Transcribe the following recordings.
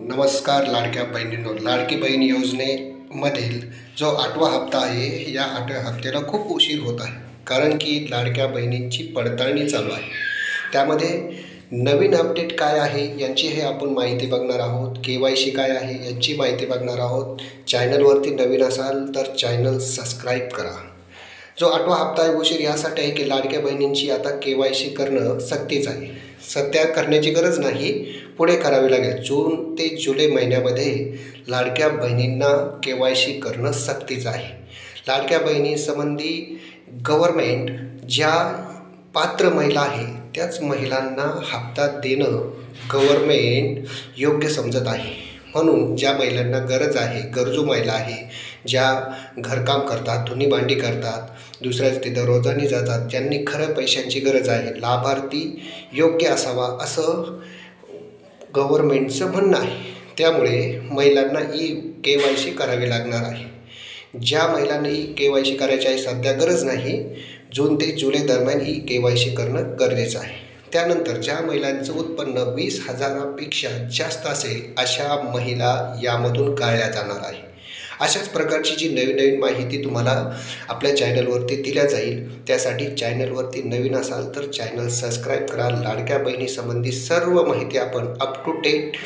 नमस्कार लाडक्या बहिणींनो, लाडकी बहीण योजनेमधील जो 8वा हप्ता आहे, या 8व्या हप्त्याला खूप उशीर होत आहे. कारण की लाडक्या बहिणींची पडताळणी चालू आहे. त्यामध्ये नवीन अपडेट काय आहे यांची हे आपण माहिती बघणार आहोत. KYC काय आहे यांची माहिती बघणार आहोत. चॅनलवरती नवीन असाल तर चॅनल सबस्क्राईब करा. जो 8वा हप्ता आहे उशीर यासाठी आहे की लाडक्या बहिणींची आता KYC करणं सक्तीच आहे. सध्या करण्याची गरज नाही, पुढे करावी लागेल. जून ते जुलै महिन्यामध्ये लाडक्या बहिणींना KYC करणं सक्तीचं आहे. लाडक्या बहिणीसंबंधी गव्हर्मेंट ज्या पात्र महिला आहे त्याच महिलांना हप्ता देणं गव्हर्मेंट योग्य समजत आहे. म्हणून ज्या महिलांना गरज आहे, गरजू महिला आहे, ज्या घरकाम करतात, धुणी भांडी करतात, दुसऱ्याच तिथं रोजानी जातात, ज्यांनी खरं पैशांची गरज आहे, लाभार्थी योग्य असावा असं गव्हर्मेंटचं म्हणणं आहे. त्यामुळे महिलांना KYC करावी लागणार आहे. ज्या महिलांना KYC करायची आहे, सध्या गरज नाही, जून ते जुलै दरम्यान KYC करणं गरजेचं आहे. त्यानंतर ज्या महिलांचं उत्पन्न 20,000पेक्षा जास्त असेल अशा महिला यामधून गाळल्या जाणार आहे. अशाच प्रकारची जी नवीन माहिती तुम्हाला आपल्या चॅनलवरती दिल्या जाईल. त्यासाठी चॅनलवरती नवीन असाल तर चॅनल सबस्क्राईब करा. लाडक्या बहिणीसंबंधी सर्व माहिती आपण अप टू डेट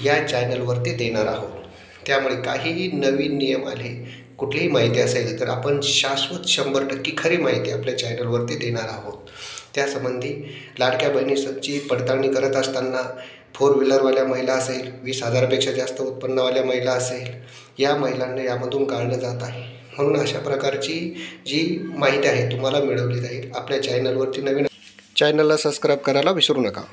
या चॅनलवरती देणार आहोत. त्यामुळे काहीही नवीन नियम आले, कुठलीही माहिती असेल तर आपण शाश्वत 100% खरी माहिती आपल्या चॅनलवरती देणार आहोत. त्यासंबंधी लाडक्या बहिणीची पडताळणी करत असताना 4 व्हीलरवाल्या महिला असेल, 20,000पेक्षा जास्त उत्पन्नवाल्या महिला असेल, या महिलांना यामधून काढलं जात आहे. म्हणून अशा प्रकारची जी माहिती आहे तुम्हाला मिळवली जाईल. आपल्या चॅनलवरती नवीन चॅनलला सबस्क्राईब करायला विसरू नका.